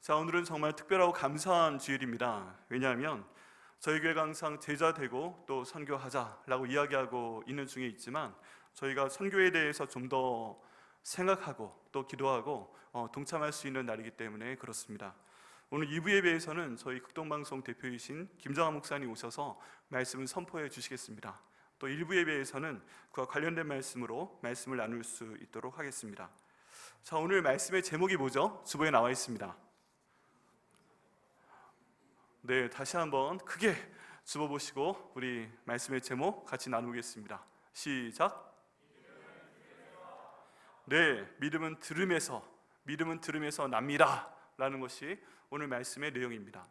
자, 오늘은 정말 특별하고 감사한 주일입니다. 왜냐하면 저희 교회가 항상 제자 되고 또 선교하자라고 이야기하고 있는 중에 있지만 저희가 선교에 대해서 좀 더 생각하고 또 기도하고 동참할 수 있는 날이기 때문에 그렇습니다. 오늘 2부 예배에서는 저희 극동방송 대표이신 김정환 목사님 오셔서 말씀을 선포해 주시겠습니다. 또 1부 예배에서는 그와 관련된 말씀으로 말씀을 나눌 수 있도록 하겠습니다. 자, 오늘 말씀의 제목이 뭐죠? 주보에 나와 있습니다. 네, 다시 한번 크게 집어보시고 우리 말씀의 제목 같이 나누겠습니다. 시작. 네, 믿음은 들음에서 납니다 라는 것이 오늘 말씀의 내용입니다.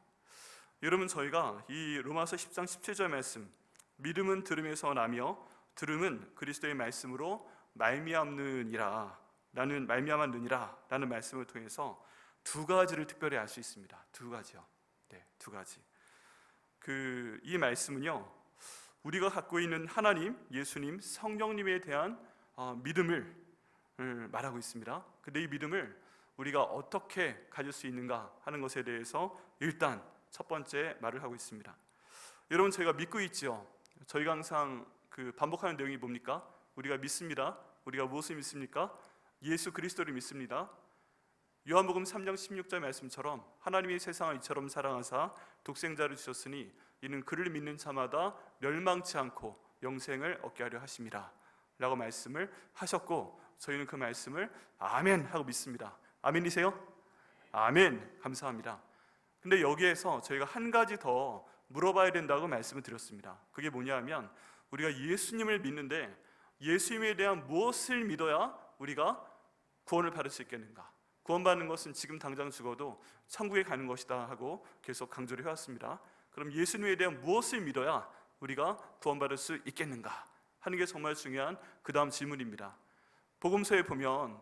여러분, 저희가 이 로마서 10장 17절 말씀, 믿음은 들음에서 나며 들음은 그리스도의 말씀으로 말미암느니라 라는 말씀을 통해서 두 가지를 특별히 알 수 있습니다. 두 가지요. 네, 두 가지. 이 말씀은요, 우리가 갖고 있는 하나님, 예수님, 성령님에 대한 믿음을 말하고 있습니다. 근데 이 믿음을 우리가 어떻게 가질 수 있는가 하는 것에 대해서 일단 첫 번째 말을 하고 있습니다. 여러분, 저희가 믿고 있죠. 저희가 항상 반복하는 내용이 뭡니까? 우리가 믿습니다. 우리가 무엇을 믿습니까? 예수 그리스도를 믿습니다. 요한복음 3장 16절 말씀처럼 하나님이 세상을 이처럼 사랑하사 독생자를 주셨으니 이는 그를 믿는 자마다 멸망치 않고 영생을 얻게 하려 하심이라 라고 말씀을 하셨고, 저희는 그 말씀을 아멘 하고 믿습니다. 아멘이세요? 아멘. 감사합니다. 근데 여기에서 저희가 한 가지 더 물어봐야 된다고 말씀을 드렸습니다. 그게 뭐냐면, 우리가 예수님을 믿는데 예수님에 대한 무엇을 믿어야 우리가 구원을 받을 수 있겠는가? 구원받는 것은 지금 당장 죽어도 천국에 가는 것이다 하고 계속 강조를 해왔습니다. 그럼 예수님에 대한 무엇을 믿어야 우리가 구원받을 수 있겠는가 하는 게 정말 중요한 그 다음 질문입니다. 복음서에 보면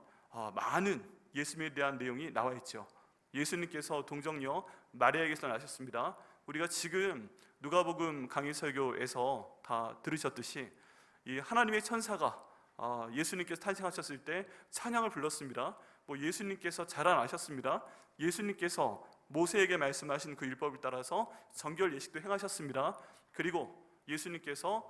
많은 예수님에 대한 내용이 나와 있죠. 예수님께서 동정녀 마리아에게서 나셨습니다. 우리가 지금 누가복음 강의 설교에서 다 들으셨듯이 이 하나님의 천사가 예수님께서 탄생하셨을 때 찬양을 불렀습니다. 예수님께서 자라나셨습니다. 예수님께서 모세에게 말씀하신 그 율법을 따라서 정결 예식도 행하셨습니다. 그리고 예수님께서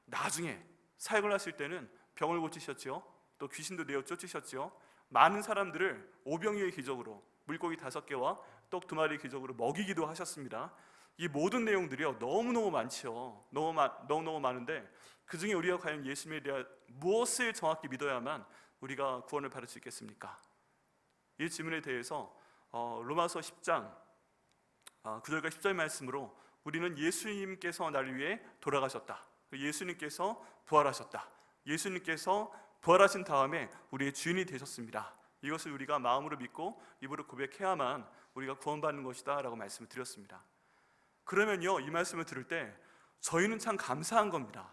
나중에 사역을 하실 때는 병을 고치셨죠. 또 귀신도 내어 쫓으셨죠. 많은 사람들을 오병이어의 기적으로 물고기 5개와 떡 2마리의 기적으로 먹이기도 하셨습니다. 이 모든 내용들이요, 너무너무 많죠. 너무너무 많은데 그 중에 우리가 과연 예수님에 대한 무엇을 정확히 믿어야만 우리가 구원을 받을 수 있겠습니까? 이 질문에 대해서 로마서 10장 9절과 10절 말씀으로 우리는 예수님께서 나를 위해 돌아가셨다, 예수님께서 부활하셨다, 예수님께서 부활하신 다음에 우리의 주인이 되셨습니다, 이것을 우리가 마음으로 믿고 입으로 고백해야만 우리가 구원받는 것이다 라고 말씀을 드렸습니다. 그러면요, 이 말씀을 들을 때 저희는 참 감사한 겁니다.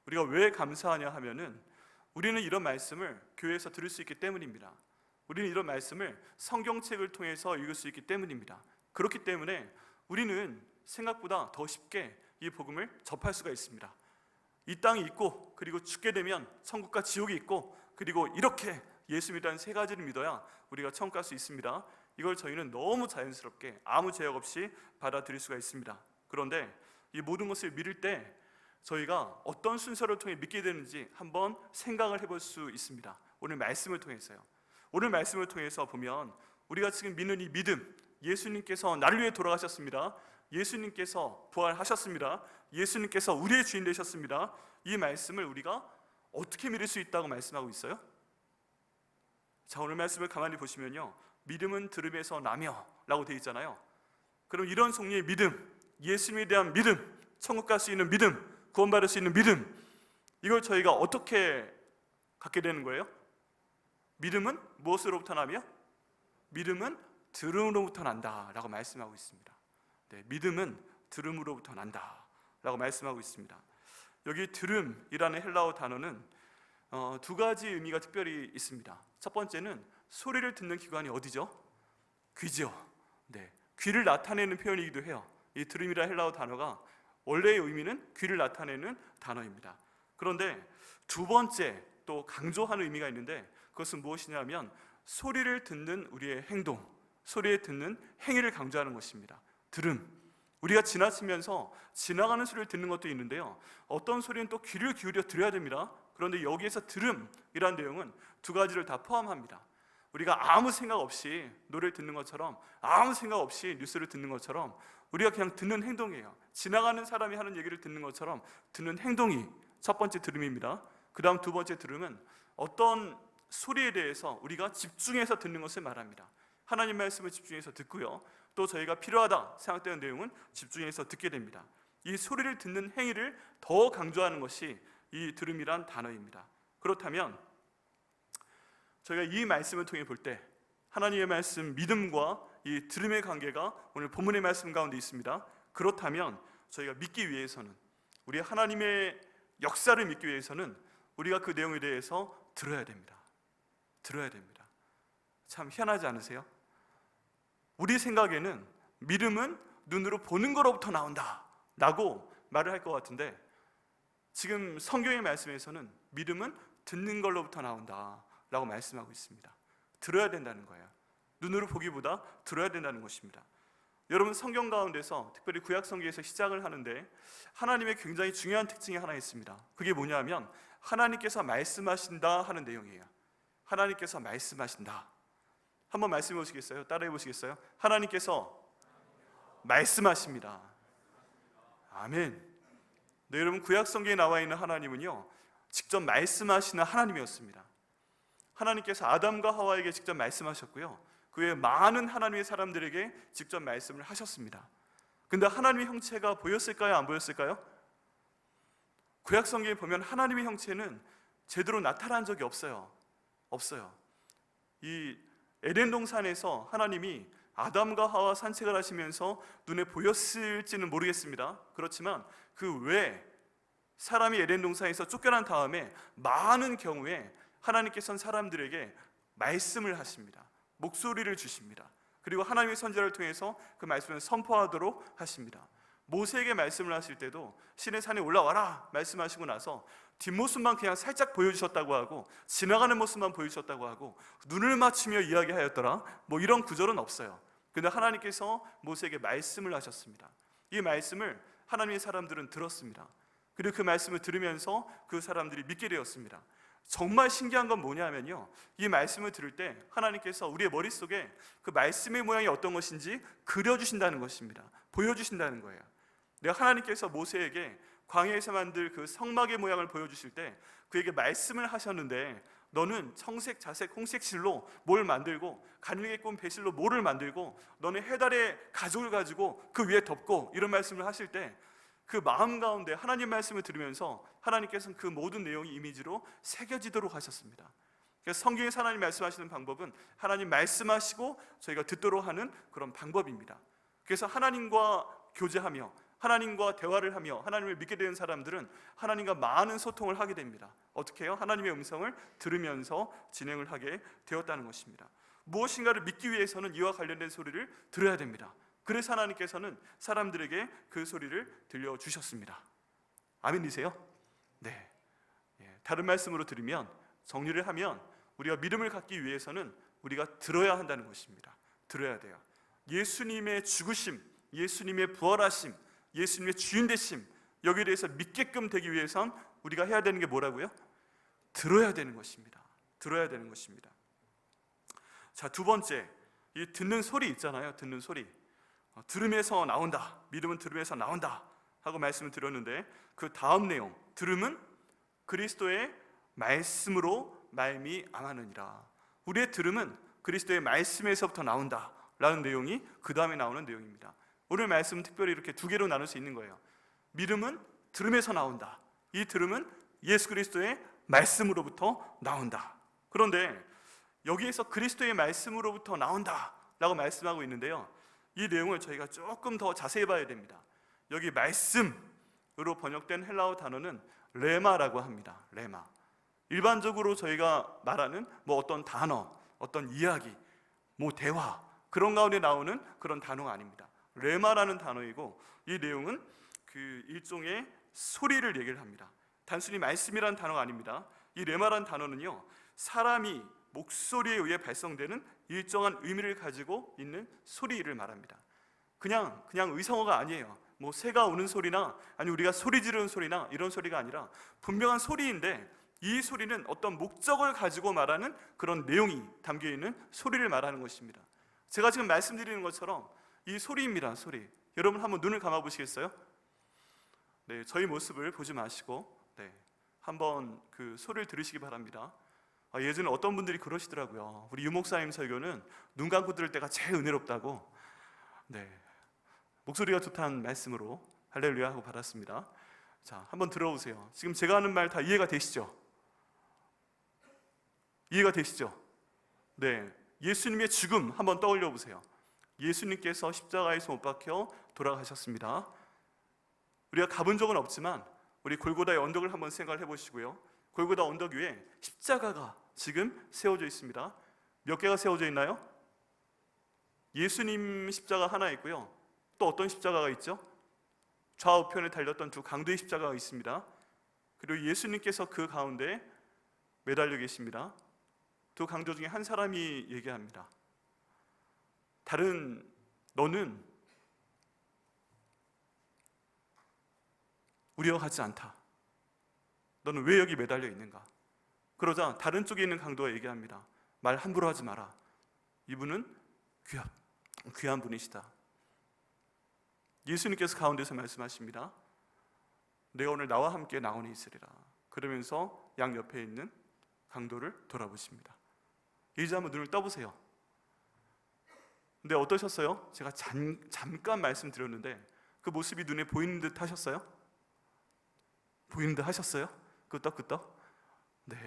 우리가 왜 감사하냐 하면은 우리는 이런 말씀을 교회에서 들을 수 있기 때문입니다. 우리는 이런 말씀을 성경책을 통해서 읽을 수 있기 때문입니다. 그렇기 때문에 우리는 생각보다 더 쉽게 이 복음을 접할 수가 있습니다. 이 땅이 있고, 그리고 죽게 되면 천국과 지옥이 있고, 그리고 이렇게 예수님이라는 세 가지를 믿어야 우리가 천국 갈 수 있습니다. 이걸 저희는 너무 자연스럽게 아무 제약 없이 받아들일 수가 있습니다. 그런데 이 모든 것을 믿을 때 저희가 어떤 순서를 통해 믿게 되는지 한번 생각을 해볼 수 있습니다. 오늘 말씀을 통해서요. 오늘 말씀을 통해서 보면 우리가 지금 믿는 이 믿음, 예수님께서 나를 위해 돌아가셨습니다, 예수님께서 부활하셨습니다, 예수님께서 우리의 주인 되셨습니다, 이 말씀을 우리가 어떻게 믿을 수 있다고 말씀하고 있어요? 자, 오늘 말씀을 가만히 보시면요, 믿음은 들음에서 나며 라고 되어 있잖아요. 그럼 이런 종류의 믿음, 예수님에 대한 믿음, 천국 갈 수 있는 믿음, 구원받을 수 있는 믿음, 이걸 저희가 어떻게 갖게 되는 거예요? 믿음은 무엇으로부터 나며? 믿음은 들음으로부터 난다 라고 말씀하고 있습니다. 네, 믿음은 들음으로부터 난다 라고 말씀하고 있습니다. 여기 들음이라는 헬라어 단어는 두 가지 의미가 특별히 있습니다. 첫 번째는 소리를 듣는 기관이 어디죠? 귀죠. 네, 귀를 나타내는 표현이기도 해요. 이 들음이라는 헬라어 단어가 원래의 의미는 귀를 나타내는 단어입니다. 그런데 두 번째 또 강조하는 의미가 있는데, 그것은 무엇이냐면 소리를 듣는 우리의 행동, 소리에 듣는 행위를 강조하는 것입니다. 들음. 우리가 지나치면서 지나가는 소리를 듣는 것도 있는데요, 어떤 소리는 또 귀를 기울여 들어야 됩니다. 그런데 여기에서 들음이란 내용은 두 가지를 다 포함합니다. 우리가 아무 생각 없이 노래를 듣는 것처럼, 아무 생각 없이 뉴스를 듣는 것처럼 우리가 그냥 듣는 행동이에요. 지나가는 사람이 하는 얘기를 듣는 것처럼 듣는 행동이 첫 번째 들음입니다. 그 다음 두 번째 들음은 어떤 소리에 대해서 우리가 집중해서 듣는 것을 말합니다. 하나님 말씀을 집중해서 듣고요, 또 저희가 필요하다 생각되는 내용은 집중해서 듣게 됩니다. 이 소리를 듣는 행위를 더 강조하는 것이 이 들음이란 단어입니다. 그렇다면 저희가 이 말씀을 통해 볼 때 하나님의 말씀, 믿음과 이 들음의 관계가 오늘 본문의 말씀 가운데 있습니다. 그렇다면 저희가 믿기 위해서는, 우리 하나님의 역사를 믿기 위해서는 우리가 그 내용에 대해서 들어야 됩니다. 들어야 됩니다. 참 희한하지 않으세요? 우리 생각에는 믿음은 눈으로 보는 거로부터 나온다 라고 말을 할 것 같은데, 지금 성경의 말씀에서는 믿음은 듣는 걸로부터 나온다 라고 말씀하고 있습니다. 들어야 된다는 거예요. 눈으로 보기보다 들어야 된다는 것입니다. 여러분, 성경 가운데서 특별히 구약 성경에서 시작을 하는데 하나님의 굉장히 중요한 특징이 하나 있습니다. 그게 뭐냐면 하나님께서 말씀하신다 하는 내용이에요. 하나님께서 말씀하신다. 한번 말씀해 보시겠어요? 따라해 보시겠어요? 하나님께서 말씀하십니다. 아멘. 네, 여러분, 구약 성경에 나와 있는 하나님은요, 직접 말씀하시는 하나님이었습니다. 하나님께서 아담과 하와에게 직접 말씀하셨고요, 그 외에 많은 하나님의 사람들에게 직접 말씀을 하셨습니다. 근데 하나님의 형체가 보였을까요? 안 보였을까요? 구약 성경에 보면 하나님의 형체는 제대로 나타난 적이 없어요. 이 에덴 동산에서 하나님이 아담과 하와 산책을 하시면서 눈에 보였을지는 모르겠습니다. 그렇지만 그 외에 사람이 에덴 동산에서 쫓겨난 다음에 많은 경우에 하나님께서는 사람들에게 말씀을 하십니다. 목소리를 주십니다. 그리고 하나님의 선지자를 통해서 그 말씀을 선포하도록 하십니다. 모세에게 말씀을 하실 때도 시내 산에 올라와라 말씀하시고 나서 뒷모습만 그냥 살짝 보여주셨다고 하고, 지나가는 모습만 보여주셨다고 하고, 눈을 맞추며 이야기하였더라, 뭐 이런 구절은 없어요. 그런데 하나님께서 모세에게 말씀을 하셨습니다. 이 말씀을 하나님의 사람들은 들었습니다. 그리고 그 말씀을 들으면서 그 사람들이 믿게 되었습니다. 정말 신기한 건 뭐냐면요, 이 말씀을 들을 때 하나님께서 우리의 머릿속에 그 말씀의 모양이 어떤 것인지 그려주신다는 것입니다. 보여주신다는 거예요. 하나님께서 모세에게 광야에서 만들 그 성막의 모양을 보여주실 때 그에게 말씀을 하셨는데, 너는 청색, 자색, 홍색 실로 뭘 만들고 가늘게 꼰 배실로 모를 만들고 너는 해달의 가죽을 가지고 그 위에 덮고, 이런 말씀을 하실 때 그 마음 가운데 하나님 말씀을 들으면서 하나님께서는 그 모든 내용이 이미지로 새겨지도록 하셨습니다. 그래서 성경에서 하나님 말씀하시는 방법은 하나님 말씀하시고 저희가 듣도록 하는 그런 방법입니다. 그래서 하나님과 교제하며 하나님과 대화를 하며 하나님을 믿게 되는 사람들은 하나님과 많은 소통을 하게 됩니다. 어떻게 해요? 하나님의 음성을 들으면서 진행을 하게 되었다는 것입니다. 무엇인가를 믿기 위해서는 이와 관련된 소리를 들어야 됩니다. 그래서 하나님께서는 사람들에게 그 소리를 들려주셨습니다. 아멘이세요? 네. 다른 말씀으로 들으면, 정리를 하면 우리가 믿음을 갖기 위해서는 우리가 들어야 한다는 것입니다. 들어야 돼요. 예수님의 죽으심, 예수님의 부활하심, 예수님의 주인 되심, 여기에 대해서 믿게끔 되기 위해선 우리가 해야 되는 게 뭐라고요? 들어야 되는 것입니다. 들어야 되는 것입니다. 자, 두 번째, 이 듣는 소리 있잖아요. 듣는 소리. 들음에서 나온다, 믿음은 들음에서 나온다 하고 말씀을 드렸는데, 그 다음 내용, 들음은 그리스도의 말씀으로 말미암았느니라. 우리의 들음은 그리스도의 말씀에서부터 나온다 라는 내용이 그 다음에 나오는 내용입니다. 오늘 말씀은 특별히 이렇게 두 개로 나눌 수 있는 거예요. 믿음은 들음에서 나온다. 이 들음은 예수 그리스도의 말씀으로부터 나온다. 그런데 여기에서 그리스도의 말씀으로부터 나온다 라고 말씀하고 있는데요, 이 내용을 저희가 조금 더 자세히 봐야 됩니다. 여기 말씀으로 번역된 헬라어 단어는 레마라고 합니다. 레마. 일반적으로 저희가 말하는 뭐 어떤 단어, 어떤 이야기, 뭐 대화, 그런 가운데 나오는 그런 단어가 아닙니다. 레마라는 단어이고, 이 내용은 그 일종의 소리를 얘기를 합니다. 단순히 말씀이라는 단어가 아닙니다. 이 레마라는 단어는요, 사람이 목소리에 의해 발성되는 일정한 의미를 가지고 있는 소리를 말합니다. 그냥 의성어가 아니에요. 뭐 새가 우는 소리나 아니 우리가 소리 지르는 소리나 이런 소리가 아니라 분명한 소리인데, 이 소리는 어떤 목적을 가지고 말하는 그런 내용이 담겨 있는 소리를 말하는 것입니다. 제가 지금 말씀드리는 것처럼 이 소리입니다. 소리. 여러분 한번 눈을 감아 보시겠어요? 네, 저희 모습을 보지 마시고 한번 그 소리를 들으시기 바랍니다. 예전에 어떤 분들이 그러시더라고요. 우리 유목사님 설교는 눈 감고 들을 때가 제일 은혜롭다고. 목소리가 좋다는 말씀으로 할렐루야 하고 받았습니다. 자, 한번 들어보세요. 지금 제가 하는 말 다 이해가 되시죠? 이해가 되시죠? 네, 예수님의 죽음 한번 떠올려 보세요. 예수님께서 십자가에서 못 박혀 돌아가셨습니다. 우리가 가본 적은 없지만 우리 골고다의 언덕을 한번 생각을 해보시고요. 골고다 언덕 위에 십자가가 지금 세워져 있습니다. 몇 개가 세워져 있나요? 예수님 십자가 하나 있고요. 또 어떤 십자가가 있죠? 좌우편에 달렸던 두 강도의 십자가가 있습니다. 그리고 예수님께서 그 가운데 매달려 계십니다. 두 강도 중에 한 사람이 얘기합니다. 너는 우리와 같지 않다. 너는 왜 여기 매달려 있는가? 그러자 다른 쪽에 있는 강도가 얘기합니다. 말 함부로 하지 마라. 이분은 귀한 분이시다. 예수님께서 가운데서 말씀하십니다. 내가 오늘 나와 함께 나원에 있으리라. 그러면서 양 옆에 있는 강도를 돌아보십니다. 이제 한번 눈을 떠보세요. 근데 어떠셨어요? 제가 잠깐 말씀드렸는데 그 모습이 눈에 보이는 듯 하셨어요? 보이는 듯 하셨어요? 끄떡끄떡? 네.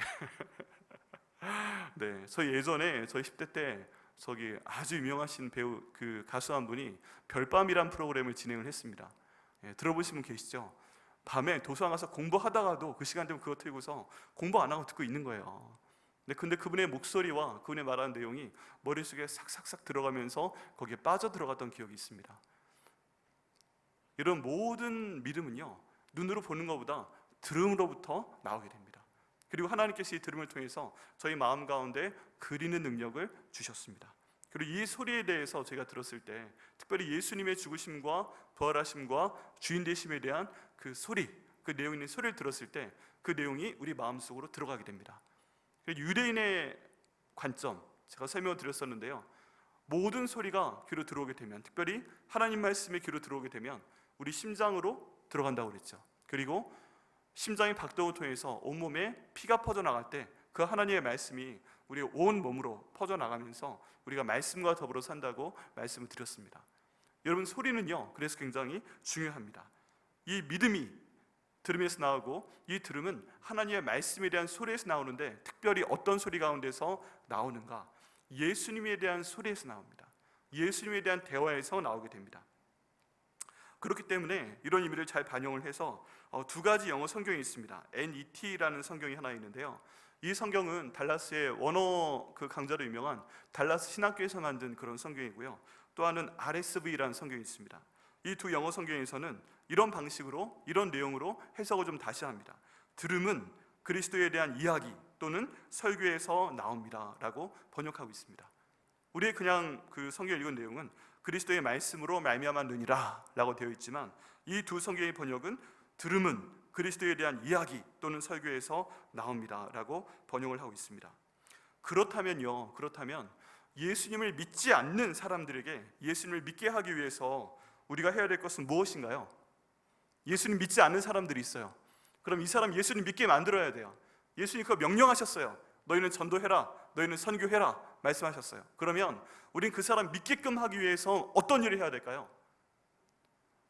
네, 저희 예전에 저희 10대 때 저기 아주 유명하신 배우 그 가수 한 분이 별밤이란 프로그램을 진행을 했습니다. 들어보신 분 계시죠? 밤에 도서관 가서 공부하다가도 그 시간 되면 그거 틀고서 공부 안 하고 듣고 있는 거예요. 근데 그분의 목소리와 그분의 말하는 내용이 머릿속에 싹싹싹 들어가면서 거기에 빠져들어갔던 기억이 있습니다. 이런 모든 믿음은요, 눈으로 보는 것보다 들음으로부터 나오게 됩니다. 그리고 하나님께서 이 들음을 통해서 저희 마음 가운데 그리는 능력을 주셨습니다. 그리고 이 소리에 대해서 제가 들었을 때 특별히 예수님의 죽으심과 부활하심과 주인 되심에 대한 그 소리, 그 내용 있는 소리를 들었을 때 그 내용이 우리 마음속으로 들어가게 됩니다. 유대인의 관점, 제가 설명을 드렸었는데요, 모든 소리가 귀로 들어오게 되면, 특별히 하나님 말씀의 귀로 들어오게 되면 우리 심장으로 들어간다고 그랬죠. 그리고 심장의 박동을 통해서 온몸에 피가 퍼져나갈 때 그 하나님의 말씀이 우리 온 몸으로 퍼져나가면서 우리가 말씀과 더불어 산다고 말씀을 드렸습니다. 여러분, 소리는요, 그래서 굉장히 중요합니다. 이 믿음이 들음에서 나오고, 이 들음은 하나님의 말씀에 대한 소리에서 나오는데, 특별히 어떤 소리 가운데서 나오는가? 예수님에 대한 소리에서 나옵니다. 예수님에 대한 대화에서 나오게 됩니다. 그렇기 때문에 이런 의미를 잘 반영을 해서 두 가지 영어 성경이 있습니다. NET라는 성경이 하나 있는데요, 이 성경은 달라스의 원어 그 강자로 유명한 달라스 신학교에서 만든 그런 성경이고요, 또 하나는 RSV라는 성경이 있습니다. 이 두 영어 성경에서는 이런 방식으로, 이런 내용으로 해석을 좀 다시 합니다. 들음은 그리스도에 대한 이야기 또는 설교에서 나옵니다 라고 번역하고 있습니다. 우리의 그냥 그 성경을 읽은 내용은 그리스도의 말씀으로 말미암아 느니라 라고 되어 있지만, 이 두 성경의 번역은 들음은 그리스도에 대한 이야기 또는 설교에서 나옵니다 라고 번역을 하고 있습니다. 그렇다면 예수님을 믿지 않는 사람들에게 예수님을 믿게 하기 위해서 우리가 해야 될 것은 무엇인가요? 예수님 믿지 않는 사람들이 있어요. 그럼 이 사람 예수님 믿게 만들어야 돼요. 예수님 그거 명령하셨어요. 너희는 전도해라, 너희는 선교해라 말씀하셨어요. 그러면 우린 그 사람 믿게끔 하기 위해서 어떤 일을 해야 될까요?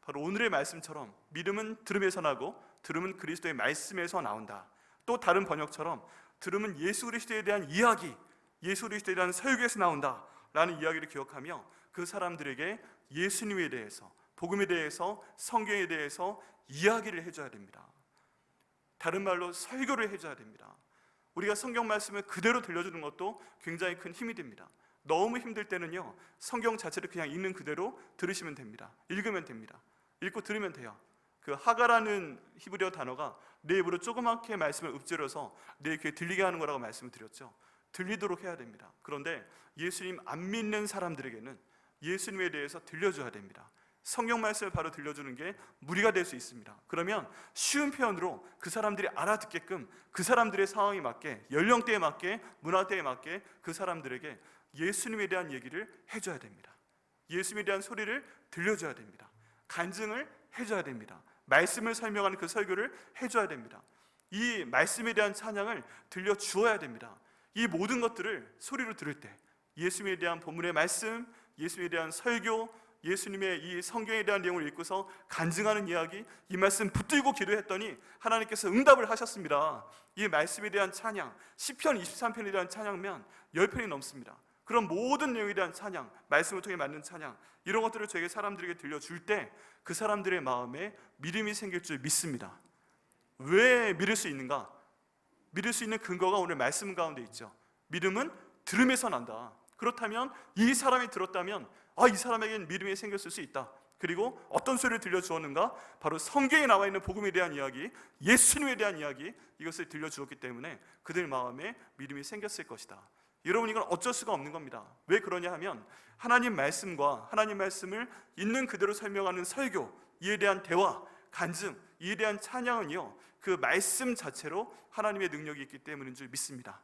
바로 오늘의 말씀처럼 믿음은 들음에서 나고 들음은 그리스도의 말씀에서 나온다. 또 다른 번역처럼 들음은 예수 그리스도에 대한 이야기, 예수 그리스도에 대한 설교에서 나온다 라는 이야기를 기억하며 그 사람들에게 예수님에 대해서, 복음에 대해서, 성경에 대해서 이야기를 해줘야 됩니다. 다른 말로 설교를 해줘야 됩니다. 우리가 성경 말씀을 그대로 들려주는 것도 굉장히 큰 힘이 됩니다. 너무 힘들 때는요, 성경 자체를 그냥 읽는 그대로 들으시면 됩니다. 읽으면 됩니다. 읽고 들으면 돼요. 그 하가라는 히브리어 단어가 내 입으로 조그맣게 말씀을 읊조려서 내 귀에 들리게 하는 거라고 말씀을 드렸죠. 들리도록 해야 됩니다. 그런데 예수님 안 믿는 사람들에게는 예수님에 대해서 들려줘야 됩니다. 성경 말씀을 바로 들려주는 게 무리가 될 수 있습니다. 그러면 쉬운 표현으로 그 사람들이 알아듣게끔 그 사람들의 상황에 맞게, 연령대에 맞게, 문화대에 맞게 그 사람들에게 예수님에 대한 얘기를 해줘야 됩니다. 예수님에 대한 소리를 들려줘야 됩니다. 간증을 해줘야 됩니다. 말씀을 설명하는 그 설교를 해줘야 됩니다. 이 말씀에 대한 찬양을 들려주어야 됩니다. 이 모든 것들을 소리로 들을 때 예수님에 대한 본문의 말씀, 예수님에 대한 설교, 예수님의 이 성경에 대한 내용을 읽고서 간증하는 이야기, 이 말씀 붙들고 기도했더니 하나님께서 응답을 하셨습니다. 이 말씀에 대한 찬양, 시편 23편에 대한 찬양면 10편이 넘습니다. 그런 모든 내용에 대한 찬양, 말씀을 통해 만든 찬양, 이런 것들을 저에게 사람들에게 들려줄 때 그 사람들의 마음에 믿음이 생길 줄 믿습니다. 왜 믿을 수 있는가? 믿을 수 있는 근거가 오늘 말씀 가운데 있죠. 믿음은 들음에서 난다. 그렇다면 이 사람이 들었다면 이 사람에게는 믿음이 생겼을 수 있다. 그리고 어떤 소리를 들려주었는가? 바로 성경에 나와 있는 복음에 대한 이야기, 예수님에 대한 이야기, 이것을 들려주었기 때문에 그들 마음에 믿음이 생겼을 것이다. 여러분, 이건 어쩔 수가 없는 겁니다. 왜 그러냐 하면 하나님 말씀과 하나님 말씀을 있는 그대로 설명하는 설교, 이에 대한 대화, 간증, 이에 대한 찬양은요, 그 말씀 자체로 하나님의 능력이 있기 때문인 줄 믿습니다.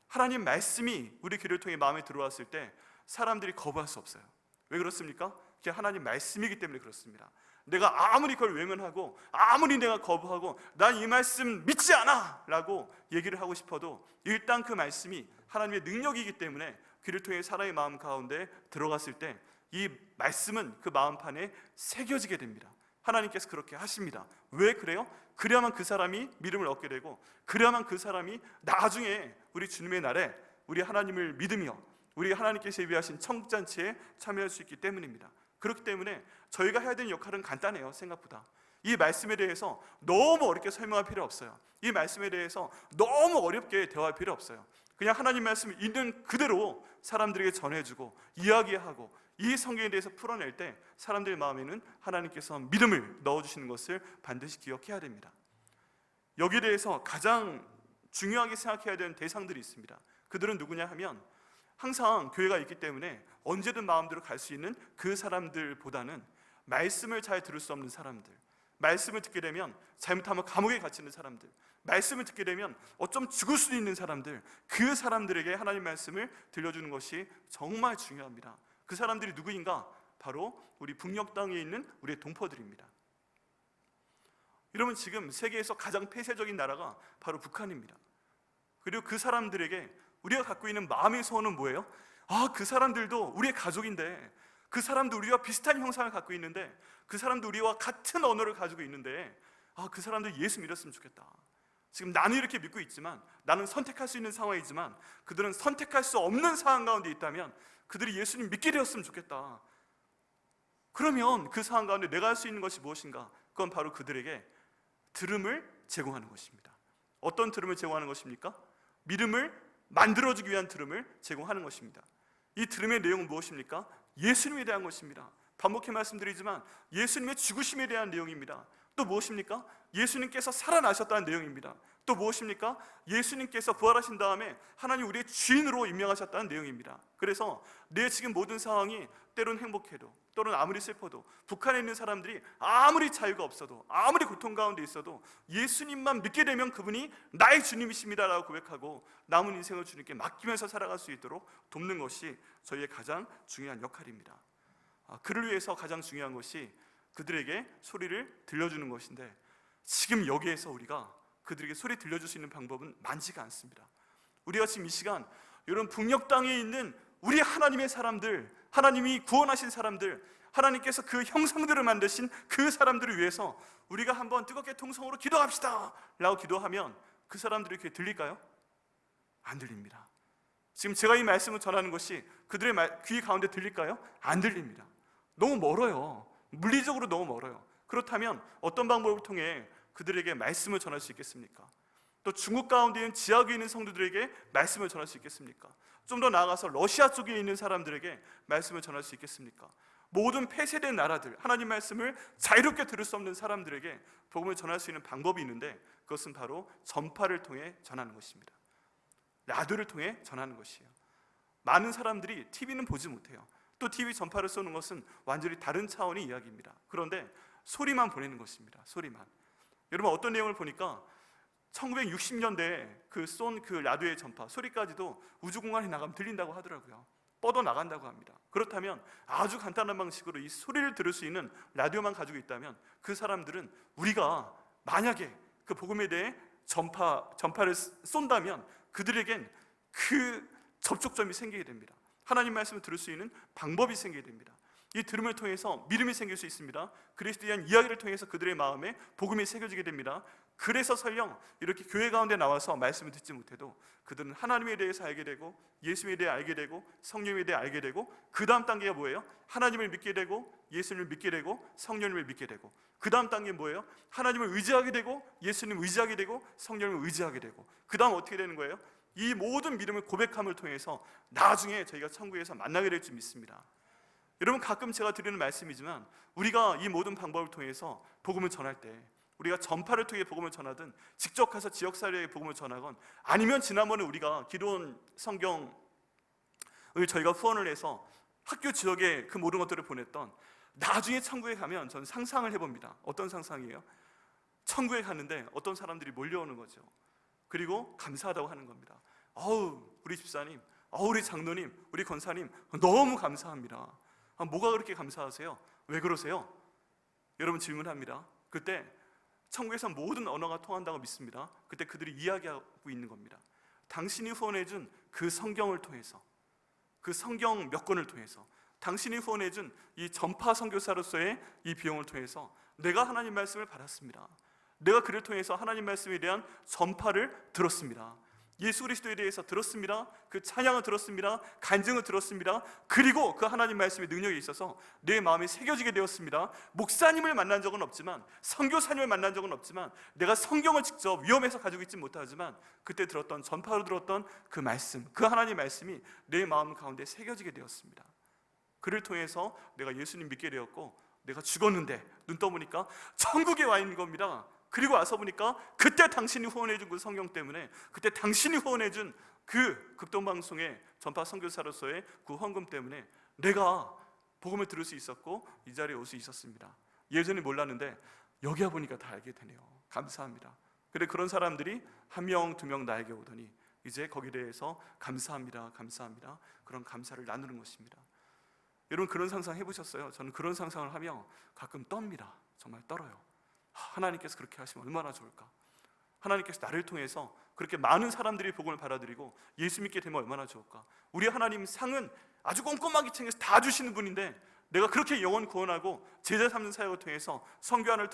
하나님 말씀이 우리 귀를 통해 마음에 들어왔을 때 사람들이 거부할 수 없어요. 왜 그렇습니까? 그게 하나님 말씀이기 때문에 그렇습니다. 내가 아무리 그걸 외면하고 아무리 내가 거부하고 난 이 말씀 믿지 않아 라고 얘기를 하고 싶어도 일단 그 말씀이 하나님의 능력이기 때문에 귀를 통해 사람의 마음 가운데 들어갔을 때 이 말씀은 그 마음판에 새겨지게 됩니다. 하나님께서 그렇게 하십니다. 왜 그래요? 그래야만 그 사람이 믿음을 얻게 되고, 그래야만 그 사람이 나중에 우리 주님의 날에 우리 하나님을 믿으며 우리 하나님께서 예비하신 청국잔치에 참여할 수 있기 때문입니다. 그렇기 때문에 저희가 해야 되는 역할은 간단해요. 생각보다 이 말씀에 대해서 너무 어렵게 설명할 필요 없어요. 이 말씀에 대해서 너무 어렵게 대화할 필요 없어요. 그냥 하나님 말씀을 있는 그대로 사람들에게 전해주고 이야기하고 이 성경에 대해서 풀어낼 때 사람들의 마음에는 하나님께서 믿음을 넣어주시는 것을 반드시 기억해야 됩니다. 여기에 대해서 가장 중요하게 생각해야 되는 대상들이 있습니다. 그들은 누구냐 하면 항상 교회가 있기 때문에 언제든 마음대로 갈 수 있는 그 사람들보다는 말씀을 잘 들을 수 없는 사람들, 말씀을 듣게 되면 잘못하면 감옥에 갇히는 사람들, 말씀을 듣게 되면 어쩜 죽을 수도 있는 사람들, 그 사람들에게 하나님 말씀을 들려주는 것이 정말 중요합니다. 그 사람들이 누구인가? 바로 우리 북녘 땅에 있는 우리의 동포들입니다. 여러분, 지금 세계에서 가장 폐쇄적인 나라가 바로 북한입니다. 그리고 그 사람들에게 우리가 갖고 있는 마음의 소원은 뭐예요? 그 사람들도 우리의 가족인데, 그 사람도 우리와 비슷한 형상을 갖고 있는데, 그 사람도 우리와 같은 언어를 가지고 있는데 그 사람들 예수 믿었으면 좋겠다. 지금 나는 이렇게 믿고 있지만, 나는 선택할 수 있는 상황이지만 그들은 선택할 수 없는 상황 가운데 있다면 그들이 예수님 믿게 되었으면 좋겠다. 그러면 그 상황 가운데 내가 할 수 있는 것이 무엇인가? 그건 바로 그들에게 들음을 제공하는 것입니다. 어떤 들음을 제공하는 것입니까? 믿음을 만들어주기 위한 들음을 제공하는 것입니다. 이 들음의 내용은 무엇입니까? 예수님에 대한 것입니다. 반복해 말씀드리지만 예수님의 죽으심에 대한 내용입니다. 또 무엇입니까? 예수님께서 살아나셨다는 내용입니다. 또 무엇입니까? 예수님께서 부활하신 다음에 하나님 우리의 주인으로 임명하셨다는 내용입니다. 그래서 내 지금 모든 상황이 때론 행복해도, 또는 아무리 슬퍼도, 북한에 있는 사람들이 아무리 자유가 없어도, 아무리 고통 가운데 있어도 예수님만 믿게 되면 그분이 나의 주님이십니다라고 고백하고 남은 인생을 주님께 맡기면서 살아갈 수 있도록 돕는 것이 저희의 가장 중요한 역할입니다. 그를 위해서 가장 중요한 것이 그들에게 소리를 들려주는 것인데, 지금 여기에서 우리가 그들에게 소리 들려줄 수 있는 방법은 많지가 않습니다. 우리가 지금 이 시간 여러분 북녘 땅에 있는 우리 하나님의 사람들, 하나님이 구원하신 사람들, 하나님께서 그 형상들을 만드신 그 사람들을 위해서 우리가 한번 뜨겁게 통성으로 기도합시다 라고 기도하면 그 사람들이 귀에 들릴까요? 안 들립니다. 지금 제가 이 말씀을 전하는 것이 그들의 귀 가운데 들릴까요? 안 들립니다. 너무 멀어요. 물리적으로 너무 멀어요. 그렇다면 어떤 방법을 통해 그들에게 말씀을 전할 수 있겠습니까? 또 중국 가운데 있는 지역에 있는 성도들에게 말씀을 전할 수 있겠습니까? 좀 더 나아가서 러시아 쪽에 있는 사람들에게 말씀을 전할 수 있겠습니까? 모든 폐쇄된 나라들, 하나님 말씀을 자유롭게 들을 수 없는 사람들에게 복음을 전할 수 있는 방법이 있는데, 그것은 바로 전파를 통해 전하는 것입니다. 라디오를 통해 전하는 것이에요. 많은 사람들이 TV는 보지 못해요. 또 TV 전파를 쏘는 것은 완전히 다른 차원의 이야기입니다. 그런데 소리만 보내는 것입니다. 소리만. 여러분, 어떤 내용을 보니까 1960년대에 쏜 그 라디오의 전파 소리까지도 우주공간에 나가면 들린다고 하더라고요. 뻗어 나간다고 합니다. 그렇다면 아주 간단한 방식으로 이 소리를 들을 수 있는 라디오만 가지고 있다면 그 사람들은 우리가 만약에 그 복음에 대해 전파를 쏜다면 그들에겐 그 접촉점이 생기게 됩니다. 하나님 말씀을 들을 수 있는 방법이 생기게 됩니다. 이 들음을 통해서 믿음이 생길 수 있습니다. 그리스도에 대한 이야기를 통해서 그들의 마음에 복음이 새겨지게 됩니다. 그래서 설령 이렇게 교회 가운데 나와서 말씀을 듣지 못해도 그들은 하나님에 대해서 알게 되고 예수님에 대해 알게 되고 성령에 대해 알게 되고 그 다음 단계가 뭐예요? 하나님을 믿게 되고 예수님을 믿게 되고 성령님을 믿게 되고 그 다음 단계 뭐예요? 하나님을 의지하게 되고 예수님을 의지하게 되고 성령님을 의지하게 되고 그 다음 어떻게 되는 거예요? 이 모든 믿음을 고백함을 통해서 나중에 저희가 천국에서 만나게 될 줄 믿습니다. 여러분, 가끔 제가 드리는 말씀이지만 우리가 이 모든 방법을 통해서 복음을 전할 때 우리가 전파를 통해 복음을 전하든 직접 가서 지역사회에 복음을 전하건 아니면 지난번에 우리가 기도원 성경을 저희가 후원을 해서 학교 지역에 그 모든 것들을 보냈던 나중에 천국에 가면 저는 상상을 해봅니다. 어떤 상상이에요? 천국에 갔는데 어떤 사람들이 몰려오는 거죠. 그리고 감사하다고 하는 겁니다. 우리 집사님, 우리 장로님, 우리 권사님 너무 감사합니다. 뭐가 그렇게 감사하세요? 왜 그러세요? 여러분, 질문합니다. 그때 천국에서 모든 언어가 통한다고 믿습니다. 그때 그들이 이야기하고 있는 겁니다. 당신이 후원해준 그 성경을 통해서, 그 성경 몇 권을 통해서, 당신이 후원해준 이 전파 선교사로서의 이 비용을 통해서 내가 하나님 말씀을 받았습니다. 내가 그를 통해서 하나님 말씀에 대한 전파를 들었습니다. 예수 그리스도에 대해서 들었습니다. 그 찬양을 들었습니다. 간증을 들었습니다. 그리고 그 하나님 말씀의 능력이 있어서 내 마음에 새겨지게 되었습니다. 목사님을 만난 적은 없지만, 선교사님을 만난 적은 없지만, 내가 성경을 직접 위험해서 가지고 있지 못하지만 그때 들었던, 전파로 들었던 그 말씀, 그 하나님 말씀이 내 마음 가운데 새겨지게 되었습니다. 그를 통해서 내가 예수님 믿게 되었고, 내가 죽었는데 눈 떠보니까 천국에 와 있는 겁니다. 그리고 와서 보니까 그때 당신이 후원해준 그 성경 때문에, 그때 당신이 후원해준 그 극동방송의 전파 선교사로서의 그 헌금 때문에 내가 복음을 들을 수 있었고 이 자리에 올 수 있었습니다. 예전에 몰랐는데 여기 와보니까 다 알게 되네요. 감사합니다. 그래, 그런 사람들이 한 명, 두 명 나에게 오더니 이제 거기에 대해서 감사합니다, 감사합니다, 그런 감사를 나누는 것입니다. 여러분, 그런 상상 해보셨어요? 저는 그런 상상을 하며 가끔 떱니다. 정말 떨어요. 하나님께서 그렇게 하시면 얼마나 좋을까? 하나님께서 나를 통해서 그렇게 많은 사람들이 복음을 받아들이고 예수 믿게 되면 얼마나 좋을까? 우리 하나님 상은 아주 꼼꼼하게 챙겨서 다 주시는 분인데, 내가 그렇게 영혼 구원하고 제자 삼는 사역을 통해서, 선교하는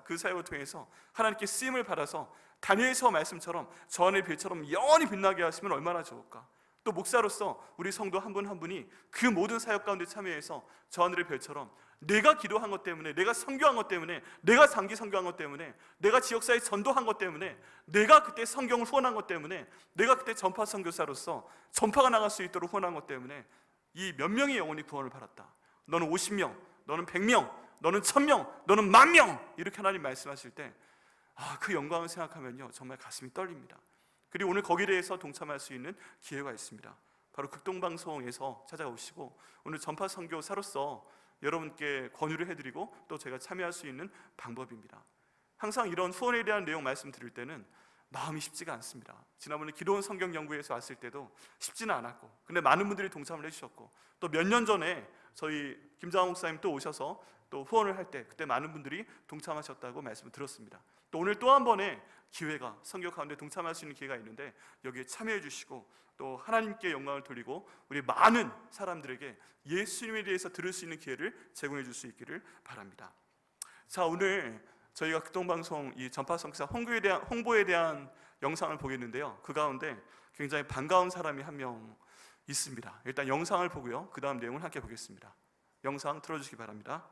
그 사역을 통해서 하나님께 쓰임을 받아서 다니엘서 말씀처럼 저 하늘의 별처럼 영원히 빛나게 하시면 얼마나 좋을까? 또 목사로서 우리 성도 한 분 한 분이 그 모든 사역 가운데 참여해서 저 하늘의 별처럼 내가 기도한 것 때문에, 내가 선교한 것 때문에, 내가 장기 선교한 것 때문에, 내가 지역사회 전도한 것 때문에, 내가 그때 성경을 후원한 것 때문에, 내가 그때 전파 선교사로서 전파가 나갈 수 있도록 후원한 것 때문에 이 몇 명의 영혼이 구원을 받았다. 너는 50명, 너는 100명, 너는 1000명, 너는 10,000명, 이렇게 하나님 말씀하실 때 그 영광을 생각하면요 정말 가슴이 떨립니다. 그리고 오늘 거기에 대해서 동참할 수 있는 기회가 있습니다. 바로 극동방송에서 찾아오시고 오늘 전파 선교사로서 여러분께 권유를 해드리고 또 제가 참여할 수 있는 방법입니다. 항상 이런 후원에 대한 내용 말씀드릴 때는 마음이 쉽지가 않습니다. 지난번에 기도원 성경 연구에서 왔을 때도 쉽지는 않았고, 근데 많은 분들이 동참을 해주셨고, 또 몇 년 전에 저희 김장호 목사님 또 오셔서 또 후원을 할 때 그때 많은 분들이 동참하셨다고 말씀을 들었습니다. 또 오늘 또 한 번의 기회가, 선교 가운데 동참할 수 있는 기회가 있는데 여기에 참여해 주시고 또 하나님께 영광을 돌리고 우리 많은 사람들에게 예수님에 대해서 들을 수 있는 기회를 제공해 줄 수 있기를 바랍니다. 자, 오늘 저희가 극동방송 이 전파 선교사 홍보에 대한 영상을 보겠는데요, 그 가운데 굉장히 반가운 사람이 한 명 있습니다. 일단 영상을 보고요, 그 다음 내용을 함께 보겠습니다. 영상 틀어주시기 바랍니다.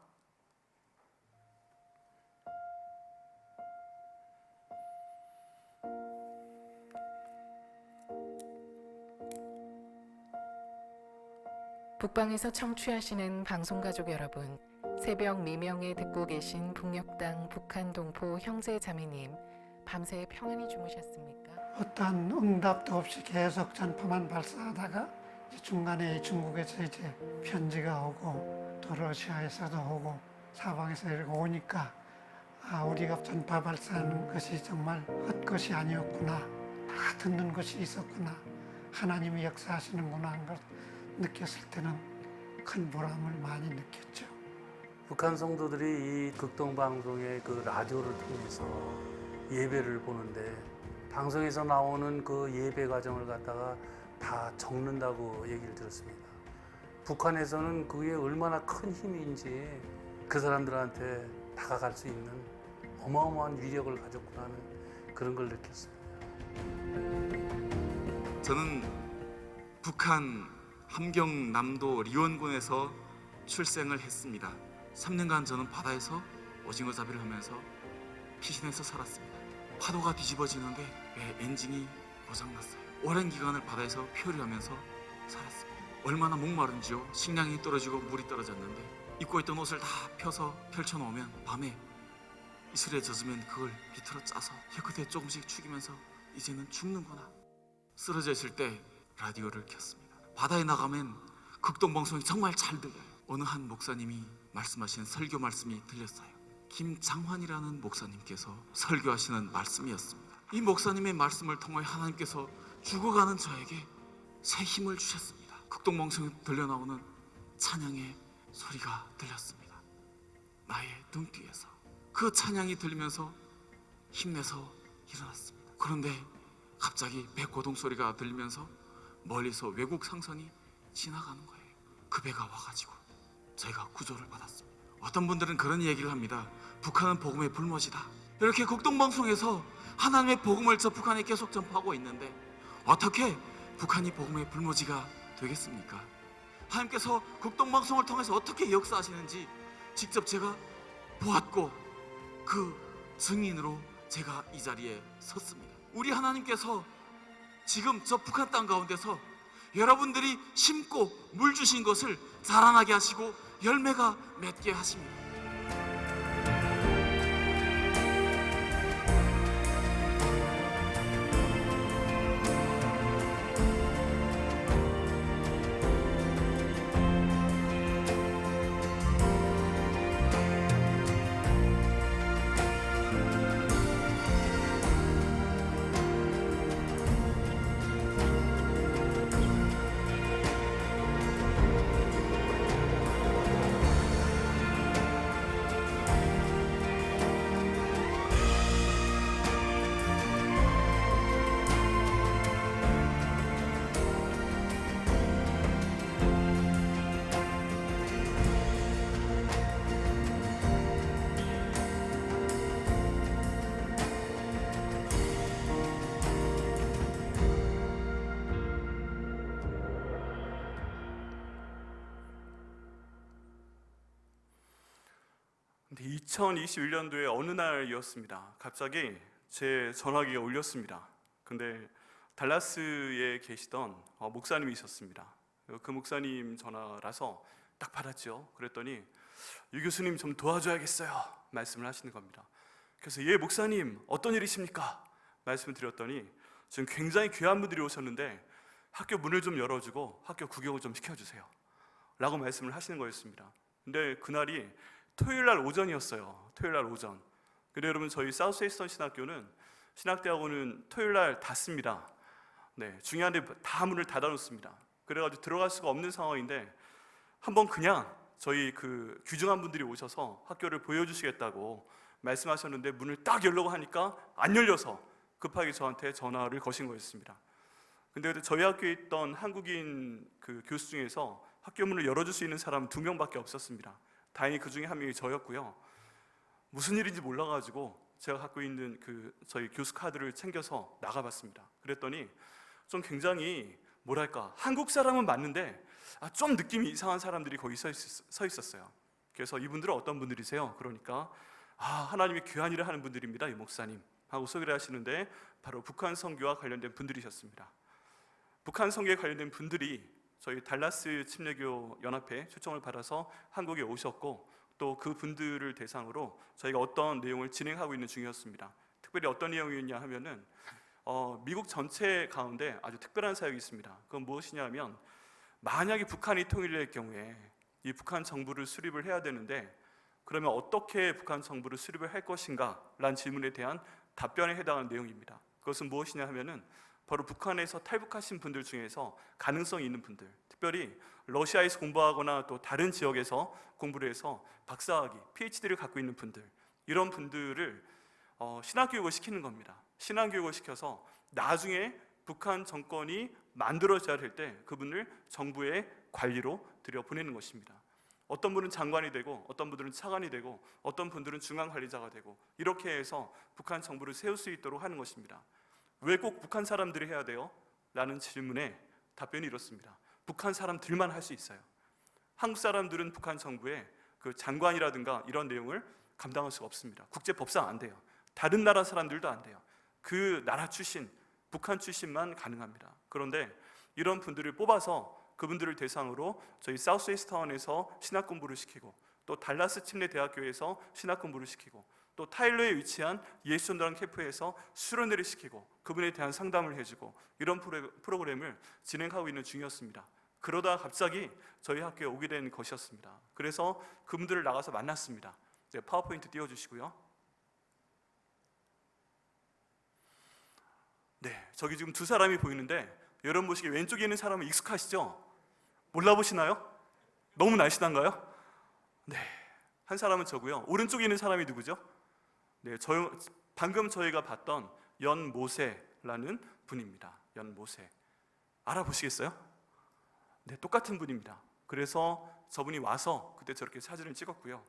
북방에서 청취하시는 방송가족 여러분, 새벽 미명에 듣고 계신 북녘 땅 북한 동포 형제 자매님, 밤새 평안히 주무셨습니까? 어떠한 응답도 없이 계속 전파만 발사하다가 이제 중간에 중국에서 이제 편지가 오고 또 러시아에서도 오고 사방에서 이렇게 오니까 우리가 전파 발사하는 것이 정말 헛것이 아니었구나, 다 듣는 것이 있었구나, 하나님이 역사하시는구나 하는 걸 느꼈을 때는 큰 보람을 많이 느꼈죠. 북한 성도들이 이 극동방송의 그 라디오를 통해서 예배를 보는데 방송에서 나오는 그 예배 과정을 갖다가 다 적는다고 얘기를 들었습니다. 북한에서는 그게 얼마나 큰 힘인지 그 사람들한테 다가갈 수 있는 어마어마한 위력을 가졌구나 하는 그런 걸 느꼈습니다. 저는 북한 함경남도 리원군에서 출생을 했습니다. 3년간 저는 바다에서 오징어 잡이를 하면서 피신해서 살았습니다. 파도가 뒤집어지는데 배 엔진이 고장났어요. 오랜 기간을 바다에서 표류하면서 살았습니다. 얼마나 목마른지요. 식량이 떨어지고 물이 떨어졌는데 입고 있던 옷을 다 펴서 펼쳐놓으면 밤에 이슬에 젖으면 그걸 비틀어 짜서 혀끝에 조금씩 축이면서 이제는 죽는구나. 쓰러져 있을 때 라디오를 켰습니다. 바다에 나가면 극동방송이 정말 잘 들려요. 어느 한 목사님이 말씀하시는 설교 말씀이 들렸어요. 김장환이라는 목사님께서 설교하시는 말씀이었습니다. 이 목사님의 말씀을 통해 하나님께서 죽어가는 저에게 새 힘을 주셨습니다. 극동방송에 들려나오는 찬양의 소리가 들렸습니다. 나의 등 뒤에서 그 찬양이 들리면서 힘내서 일어났습니다. 그런데 갑자기 배고동 소리가 들리면서 멀리서 외국 상선이 지나가는 거예요. 그 배가 와가지고 저희가 구조를 받았습니다. 어떤 분들은 그런 얘기를 합니다. 북한은 복음의 불모지다. 이렇게 극동방송에서 하나님의 복음을 저 북한에 계속 전파하고 있는데 어떻게 북한이 복음의 불모지가 되겠습니까? 하나님께서 극동방송을 통해서 어떻게 역사하시는지 직접 제가 보았고 그 증인으로 제가 이 자리에 섰습니다. 우리 하나님께서 지금 저 북한 땅 가운데서 여러분들이 심고 물 주신 것을 자라나게 하시고 열매가 맺게 하십니다. 근데 2021년도에 어느 날이었습니다. 갑자기 제 전화기가 울렸습니다. 근데 달라스에 계시던 목사님이셨습니다. 그 목사님 전화라서 딱 받았죠. 그랬더니 유 교수님 좀 도와줘야겠어요 말씀을 하시는 겁니다. 그래서 예 목사님 어떤 일이십니까? 말씀을 드렸더니 지금 굉장히 귀한 분들이 오셨는데 학교 문을 좀 열어주고 학교 구경을 좀 시켜주세요 라고 말씀을 하시는 거였습니다. 근데 그날이 토요일날 오전이었어요. 토요일날 오전. 근데 여러분 저희 사우스웨스턴 신학교는 신학대학원은 토요일날 닫습니다. 네, 중요한데 다 문을 닫아놓습니다. 그래가지고 들어갈 수가 없는 상황인데 한번 그냥 저희 그 귀중한 분들이 오셔서 학교를 보여주시겠다고 말씀하셨는데 문을 딱 열려고 하니까 안 열려서 급하게 저한테 전화를 거신 거였습니다. 근데 저희 학교에 있던 한국인 그 교수 중에서 학교 문을 열어줄 수 있는 사람 2명밖에 없었습니다. 다행히 그 중에 한 명이 저였고요. 무슨 일인지 몰라가지고 제가 갖고 있는 그 저희 교수 카드를 챙겨서 나가봤습니다. 그랬더니 좀 굉장히 뭐랄까 한국 사람은 맞는데 좀 느낌이 이상한 사람들이 거기 서 있었어요. 그래서 이분들은 어떤 분들이세요? 그러니까 하나님의 귀한 일을 하는 분들입니다 이 목사님 하고 소개를 하시는데 바로 북한 선교와 관련된 분들이셨습니다. 북한 선교에 관련된 분들이 저희 달라스 침례교 연합회 초청을 받아서 한국에 오셨고 또 그 분들을 대상으로 저희가 어떤 내용을 진행하고 있는 중이었습니다. 특별히 어떤 내용이었냐 하면은 미국 전체 가운데 아주 특별한 사역이 있습니다. 그건 무엇이냐면 만약에 북한이 통일될 경우에 이 북한 정부를 수립을 해야 되는데 그러면 어떻게 북한 정부를 수립을 할 것인가? 라는 질문에 대한 답변에 해당하는 내용입니다. 그것은 무엇이냐 하면은 바로 북한에서 탈북하신 분들 중에서 가능성이 있는 분들, 특별히 러시아에서 공부하거나 또 다른 지역에서 공부를 해서 박사학위, PhD를 갖고 있는 분들, 이런 분들을 신학교육을 시키는 겁니다. 신학교육을 시켜서 나중에 북한 정권이 만들어져야 될 때 그분을 정부의 관리로 들여보내는 것입니다. 어떤 분은 장관이 되고 어떤 분들은 차관이 되고 어떤 분들은 중앙관리자가 되고 이렇게 해서 북한 정부를 세울 수 있도록 하는 것입니다. 왜 꼭 북한 사람들이 해야 돼요? 라는 질문에 답변이 이렇습니다. 북한 사람들만 할 수 있어요. 한국 사람들은 북한 정부의 그 장관이라든가 이런 내용을 감당할 수가 없습니다. 국제법상 안 돼요. 다른 나라 사람들도 안 돼요. 그 나라 출신, 북한 출신만 가능합니다. 그런데 이런 분들을 뽑아서 그분들을 대상으로 저희 사우스웨스트타운에서 신학 공부를 시키고 또 달라스 침례 대학교에서 신학 공부를 시키고 또 타일러에 위치한 예수전도랑 캠프에서 수련회를 시키고 그분에 대한 상담을 해주고 이런 프로그램을 진행하고 있는 중이었습니다. 그러다 갑자기 저희 학교에 오게 된 것이었습니다. 그래서 그분들을 나가서 만났습니다. 이제 파워포인트 띄워주시고요. 네, 저기 지금 두 사람이 보이는데 여러분 보시기에 왼쪽에 있는 사람은 익숙하시죠? 몰라보시나요? 너무 날씬한가요? 네, 한 사람은 저고요. 오른쪽에 있는 사람이 누구죠? 네, 방금 저희가 봤던 연모세라는 분입니다. 연모세 알아보시겠어요? 네, 똑같은 분입니다. 그래서 저분이 와서 그때 저렇게 사진을 찍었고요.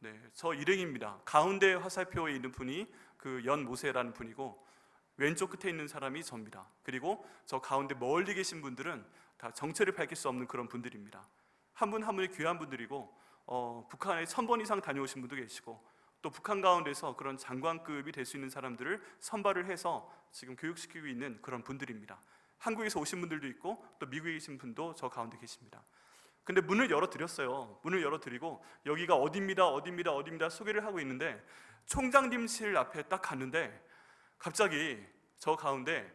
네, 저 일행입니다. 가운데 화살표에 있는 분이 그 연모세라는 분이고 왼쪽 끝에 있는 사람이 저입니다. 그리고 저 가운데 멀리 계신 분들은 다 정체를 밝힐 수 없는 그런 분들입니다. 한 분 한 분이 귀한 분들이고 북한에 1000번 이상 다녀오신 분도 계시고 또 북한 가운데서 그런 장관급이 될 수 있는 사람들을 선발을 해서 지금 교육시키고 있는 그런 분들입니다. 한국에서 오신 분들도 있고 또 미국에 계신 분도 저 가운데 계십니다. 근데 문을 열어드렸어요. 문을 열어드리고 여기가 어디입니다 소개를 하고 있는데 총장님실 앞에 딱 갔는데 갑자기 저 가운데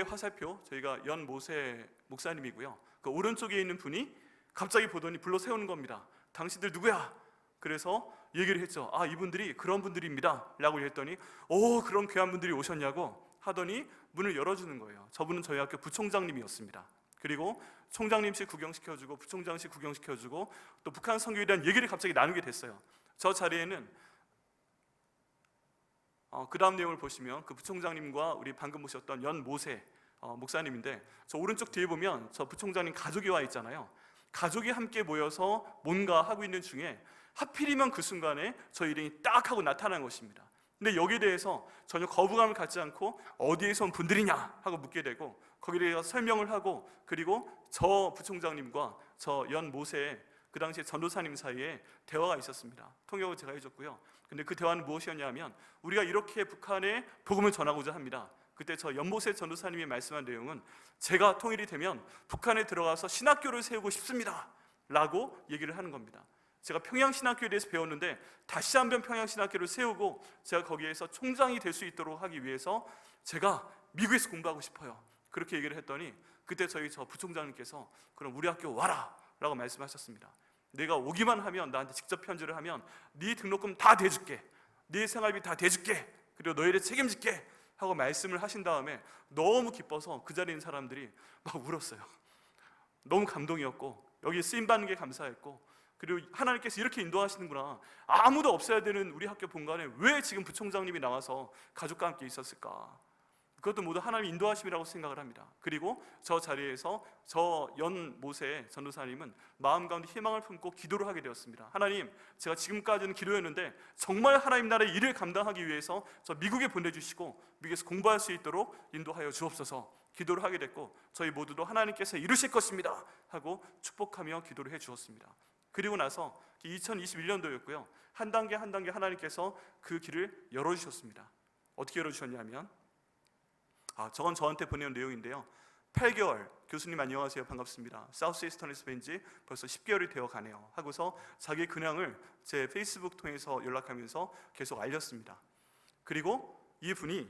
화살표 저희가 연모세 목사님이고요. 그 오른쪽에 있는 분이 갑자기 보더니 불러 세우는 겁니다. 당신들 누구야? 그래서 얘기를 했죠. 아, 이분들이 그런 분들입니다 라고 했더니 그런 귀한 분들이 오셨냐고 하더니 문을 열어주는 거예요. 저분은 저희 학교 부총장님이었습니다. 그리고 총장님실 구경시켜주고 부총장실 구경시켜주고 또 북한 선교에 대한 얘기를 갑자기 나누게 됐어요. 저 자리에는 그 다음 내용을 보시면 그 부총장님과 우리 방금 보셨던 연모세 목사님인데 저 오른쪽 뒤에 보면 저 부총장님 가족이 와 있잖아요. 가족이 함께 모여서 뭔가 하고 있는 중에 하필이면 그 순간에 저 일행이 딱 하고 나타난 것입니다. 근데 여기에 대해서 전혀 거부감을 갖지 않고 어디에서 온 분들이냐 하고 묻게 되고 거기에 대해서 설명을 하고 그리고 저 부총장님과 저 연모세 그 당시에 전도사님 사이에 대화가 있었습니다. 통역을 제가 해줬고요. 근데 그 대화는 무엇이었냐면 우리가 이렇게 북한에 복음을 전하고자 합니다. 그때 저 연모세 전도사님이 말씀한 내용은 제가 통일이 되면 북한에 들어가서 신학교를 세우고 싶습니다 라고 얘기를 하는 겁니다. 제가 평양신학교에 대해서 배웠는데 다시 한번 평양신학교를 세우고 제가 거기에서 총장이 될 수 있도록 하기 위해서 제가 미국에서 공부하고 싶어요. 그렇게 얘기를 했더니 그때 저 부총장님께서 그럼 우리 학교 와라 라고 말씀하셨습니다. 내가 오기만 하면 나한테 직접 편지를 하면 네 등록금 다 대줄게, 네 생활비 다 대줄게, 그리고 너희를 책임질게 하고 말씀을 하신 다음에 너무 기뻐서 그 자리에 있는 사람들이 막 울었어요. 너무 감동이었고 여기 쓰임받는 게 감사했고 그리고 하나님께서 이렇게 인도하시는구나. 아무도 없어야 되는 우리 학교 본관에 왜 지금 부총장님이 나와서 가족과 함께 있었을까? 그것도 모두 하나님의 인도하심이라고 생각을 합니다. 그리고 저 자리에서 저 연모세 전도사님은 마음 가운데 희망을 품고 기도를 하게 되었습니다. 하나님, 제가 지금까지는 기도했는데 정말 하나님 나라의 일을 감당하기 위해서 저 미국에 보내주시고 미국에서 공부할 수 있도록 인도하여 주옵소서 기도를 하게 됐고 저희 모두도 하나님께서 이루실 것입니다 하고 축복하며 기도를 해 주었습니다. 그리고 나서 2021년도였고요. 한 단계 한 단계 하나님께서 그 길을 열어주셨습니다. 어떻게 열어주셨냐면 저건 저한테 보내온 내용인데요. 8개월 교수님 안녕하세요 반갑습니다. 사우스이스턴에서 뵌지 벌써 10개월이 되어 가네요 하고서 자기 근황을 제 페이스북 통해서 연락하면서 계속 알렸습니다. 그리고 이분이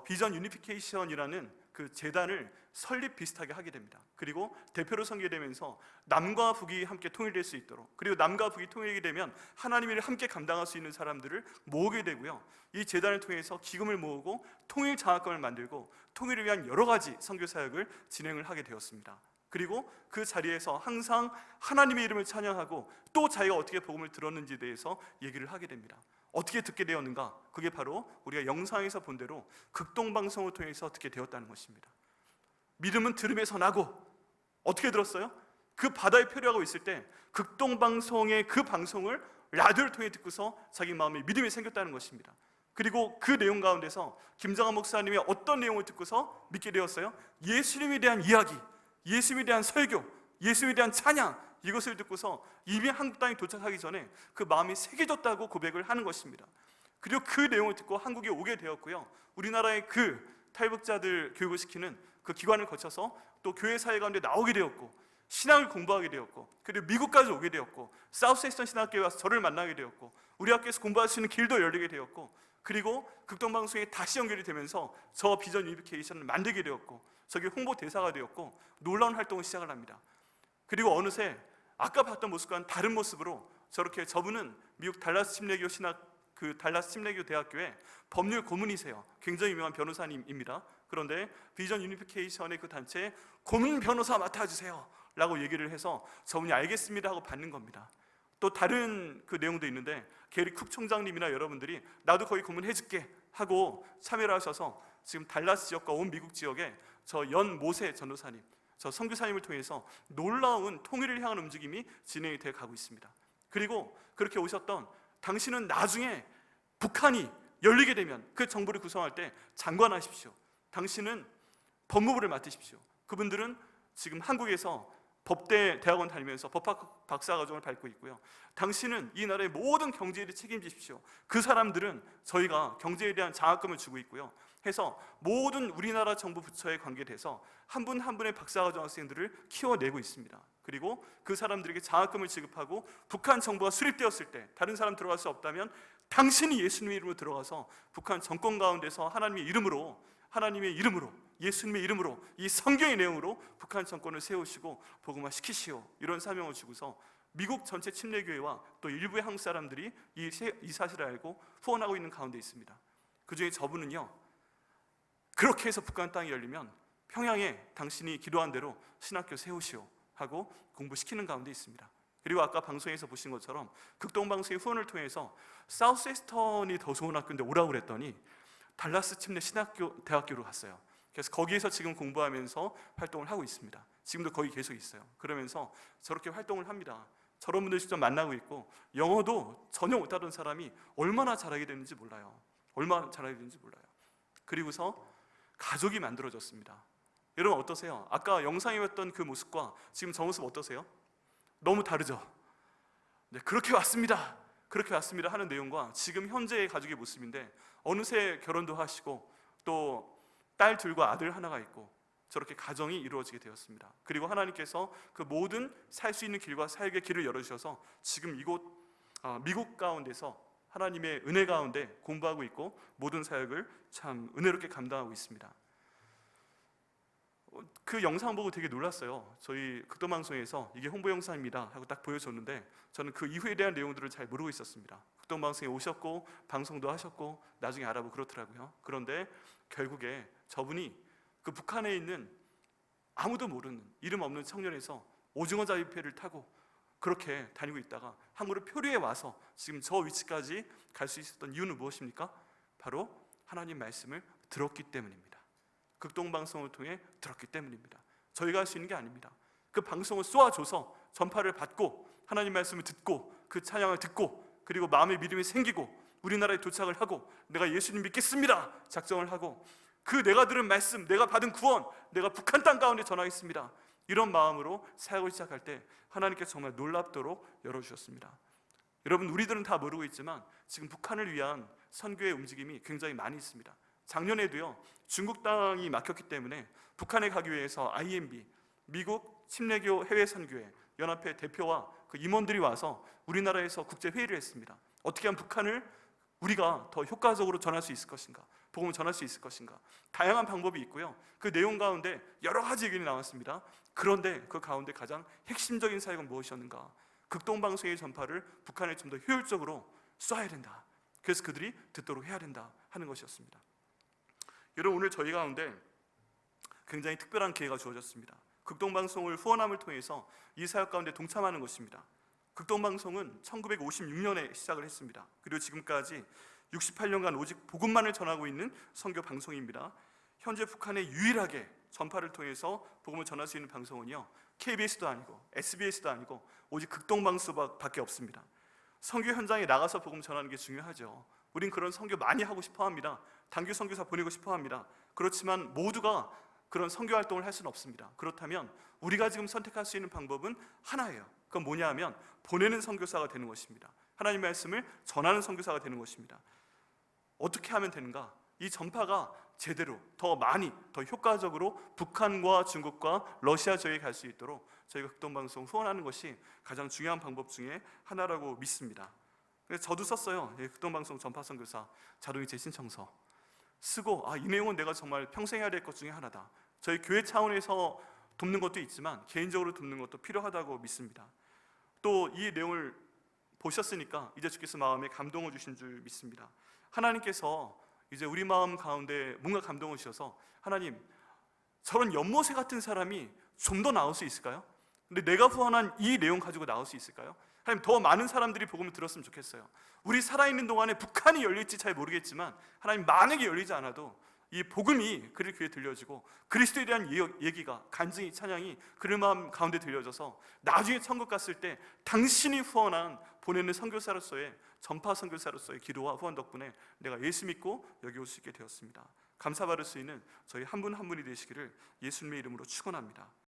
비전 유니피케이션이라는 그 재단을 설립 비슷하게 하게 됩니다. 그리고 대표로 섬기게 되면서 남과 북이 함께 통일될 수 있도록, 그리고 남과 북이 통일이 되면 하나님을 함께 감당할 수 있는 사람들을 모으게 되고요. 이 재단을 통해서 기금을 모으고 통일 장학금을 만들고 통일을 위한 여러 가지 선교 사역을 진행을 하게 되었습니다. 그리고 그 자리에서 항상 하나님의 이름을 찬양하고 또 자기가 어떻게 복음을 들었는지에 대해서 얘기를 하게 됩니다. 어떻게 듣게 되었는가? 그게 바로 우리가 영상에서 본 대로 극동방송을 통해서 듣게 되었다는 것입니다. 믿음은 들음에서 나고, 어떻게 들었어요? 그 바다에 표류하고 있을 때 극동방송의 그 방송을 라디오를 통해 듣고서 자기 마음에 믿음이 생겼다는 것입니다. 그리고 그 내용 가운데서 김정한 목사님이 어떤 내용을 듣고서 믿게 되었어요? 예수님에 대한 이야기, 예수님에 대한 설교, 예수님에 대한 찬양, 이것을 듣고서 이미 한국 땅에 도착하기 전에 그 마음이 새겨졌다고 고백을 하는 것입니다. 그리고 그 내용을 듣고 한국에 오게 되었고요. 우리나라의 그 탈북자들 교육을 시키는 그 기관을 거쳐서 또 교회 사회 가운데 나오게 되었고, 신앙을 공부하게 되었고, 그리고 미국까지 오게 되었고, 사우스웨스턴 신학교에 와서 저를 만나게 되었고, 우리 학교에서 공부할 수 있는 길도 열리게 되었고, 그리고 극동방송에 다시 연결이 되면서 저 비전 유니피케이션을 만들게 되었고, 저기 홍보 대사가 되었고, 놀라운 활동을 시작을 합니다. 그리고 어느새 아까 봤던 모습과는 다른 모습으로 저렇게, 저분은 미국 달라스 침례교 달라스 침례교 대학교의 법률 고문이세요. 굉장히 유명한 변호사님입니다. 그런데 비전 유니피케이션의 그 단체에 고문 변호사 맡아주세요 라고 얘기를 해서 저분이 알겠습니다 하고 받는 겁니다. 또 다른 그 내용도 있는데, 게리 쿡 총장님이나 여러분들이 나도 거기 고문해줄게 하고 참여를 하셔서 지금 달라스 지역과 온 미국 지역에 저 연모세 전도사님, 저 선교사님을 통해서 놀라운 통일을 향한 움직임이 진행이 되어 가고 있습니다. 그리고 그렇게 오셨던 당신은 나중에 북한이 열리게 되면 그 정부를 구성할 때 장관하십시오. 당신은 법무부를 맡으십시오. 그분들은 지금 한국에서 법대 대학원 다니면서 법학 박사과정을 밟고 있고요. 당신은 이 나라의 모든 경제에 대해 책임지십시오. 그 사람들은 저희가 경제에 대한 장학금을 주고 있고요. 해서 모든 우리나라 정부 부처에 관계돼서 한 분 한 분의 박사과정 학생들을 키워내고 있습니다. 그리고 그 사람들에게 장학금을 지급하고 북한 정부가 수립되었을 때 다른 사람 들어갈 수 없다면 당신이 예수님의 이름으로 들어가서 북한 정권 가운데서 하나님의 이름으로 예수님의 이름으로 이 성경의 내용으로 북한 정권을 세우시고 복음화 시키시오, 이런 사명을 주고서 미국 전체 침례교회와 또 일부의 한국 사람들이 이 사실을 알고 후원하고 있는 가운데 있습니다. 그 중에 저분은요, 그렇게 해서 북한 땅이 열리면 평양에 당신이 기도한 대로 신학교 세우시오 하고 공부시키는 가운데 있습니다. 그리고 아까 방송에서 보신 것처럼 극동방송의 후원을 통해서 사우스웨스턴이 더 좋은 학교인데 오라고 그랬더니 달라스 침례 신학교 대학교로 갔어요. 그래서 거기에서 지금 공부하면서 활동을 하고 있습니다. 지금도 거기 계속 있어요. 그러면서 저렇게 활동을 합니다. 저런 분들 직접 만나고 있고, 영어도 전혀 못하던 사람이 얼마나 잘하게 됐는지 몰라요. 그리고서 가족이 만들어졌습니다. 여러분 어떠세요? 아까 영상에 봤던 그 모습과 지금 저 모습 어떠세요? 너무 다르죠? 네, 그렇게 왔습니다 하는 내용과 지금 현재의 가족의 모습인데, 어느새 결혼도 하시고 또 딸 둘과 아들 하나가 있고 저렇게 가정이 이루어지게 되었습니다. 그리고 하나님께서 그 모든 살 수 있는 길과 사역의 길을 열어주셔서 지금 이곳 미국 가운데서 하나님의 은혜 가운데 공부하고 있고 모든 사역을 참 은혜롭게 감당하고 있습니다. 그 영상 보고 되게 놀랐어요. 저희 극동방송에서 이게 홍보 영상입니다 하고 딱 보여줬는데, 저는 그 이후에 대한 내용들을 잘 모르고 있었습니다. 극동방송에 오셨고 방송도 하셨고 나중에 알아보고 그렇더라고요. 그런데 결국에 저분이 그 북한에 있는 아무도 모르는 이름 없는 청년에서 오징어 잡이배를 타고 그렇게 다니고 있다가 한국으로 표류해 와서 지금 저 위치까지 갈 수 있었던 이유는 무엇입니까? 바로 하나님 말씀을 들었기 때문입니다. 극동방송을 통해 들었기 때문입니다. 저희가 할 수 있는 게 아닙니다. 그 방송을 쏘아줘서 전파를 받고 하나님 말씀을 듣고 그 찬양을 듣고, 그리고 마음의 믿음이 생기고 우리나라에 도착을 하고 내가 예수님 믿겠습니다 작정을 하고, 그 내가 들은 말씀, 내가 받은 구원, 내가 북한 땅 가운데 전하겠습니다, 이런 마음으로 사역을 시작할 때 하나님께서 정말 놀랍도록 열어주셨습니다. 여러분, 우리들은 다 모르고 있지만 지금 북한을 위한 선교의 움직임이 굉장히 많이 있습니다. 작년에도요, 중국 땅이 막혔기 때문에 북한에 가기 위해서 IMB, 미국 침례교 해외선교회 연합회 대표와 그 임원들이 와서 우리나라에서 국제회의를 했습니다. 어떻게 하면 북한을 우리가 더 효과적으로 전할 수 있을 것인가, 복음을 전할 수 있을 것인가. 다양한 방법이 있고요. 그 내용 가운데 여러 가지 의견이 나왔습니다. 그런데 그 가운데 가장 핵심적인 사역은 무엇이었는가? 극동방송의 전파를 북한에 좀 더 효율적으로 쏴야 된다. 그래서 그들이 듣도록 해야 된다 하는 것이었습니다. 여러분, 오늘 저희 가운데 굉장히 특별한 기회가 주어졌습니다. 극동방송을 후원함을 통해서 이 사역 가운데 동참하는 것입니다. 극동방송은 1956년에 시작을 했습니다. 그리고 지금까지 68년간 오직 복음만을 전하고 있는 선교 방송입니다. 현재 북한에 유일하게 전파를 통해서 복음을 전할 수 있는 방송은요, KBS도 아니고 SBS도 아니고 오직 극동방송밖에 없습니다. 선교 현장에 나가서 복음 전하는 게 중요하죠. 우린 그런 선교 많이 하고 싶어 합니다. 단교 선교사 보내고 싶어 합니다. 그렇지만 모두가 그런 선교 활동을 할 수는 없습니다. 그렇다면 우리가 지금 선택할 수 있는 방법은 하나예요. 그건 뭐냐 하면 보내는 선교사가 되는 것입니다. 하나님의 말씀을 전하는 선교사가 되는 것입니다. 어떻게 하면 되는가? 이 전파가 제대로 더 많이 더 효과적으로 북한과 중국과 러시아 지역에 갈 수 있도록 저희가 극동방송 후원하는 것이 가장 중요한 방법 중에 하나라고 믿습니다. 그래서 저도 썼어요. 극동방송 전파 선교사 자동이체 신청서 쓰고, 이 내용은 내가 정말 평생 해야 될 것 중에 하나다. 저희 교회 차원에서 돕는 것도 있지만 개인적으로 돕는 것도 필요하다고 믿습니다. 또 이 내용을 보셨으니까 이제 주께서 마음에 감동을 주신 줄 믿습니다. 하나님께서 이제 우리 마음 가운데 뭔가 감동을 주셔서, 하나님, 저런 연못새 같은 사람이 좀 더 나올 수 있을까요? 근데 내가 후원한 이 내용 가지고 나올 수 있을까요? 하나님, 더 많은 사람들이 복음을 들었으면 좋겠어요. 우리 살아있는 동안에 북한이 열릴지 잘 모르겠지만 하나님, 만약에 열리지 않아도 이 복음이 그를 귀에 들려지고 그리스도에 대한 얘기가, 간증이, 찬양이 그를 마음 가운데 들려져서 나중에 천국 갔을 때 당신이 후원한 보내는 선교사로서의, 전파 선교사로서의 기도와 후원 덕분에 내가 예수 믿고 여기 올 수 있게 되었습니다. 감사받을 수 있는 저희 한 분 한 분이 되시기를 예수님의 이름으로 축원합니다.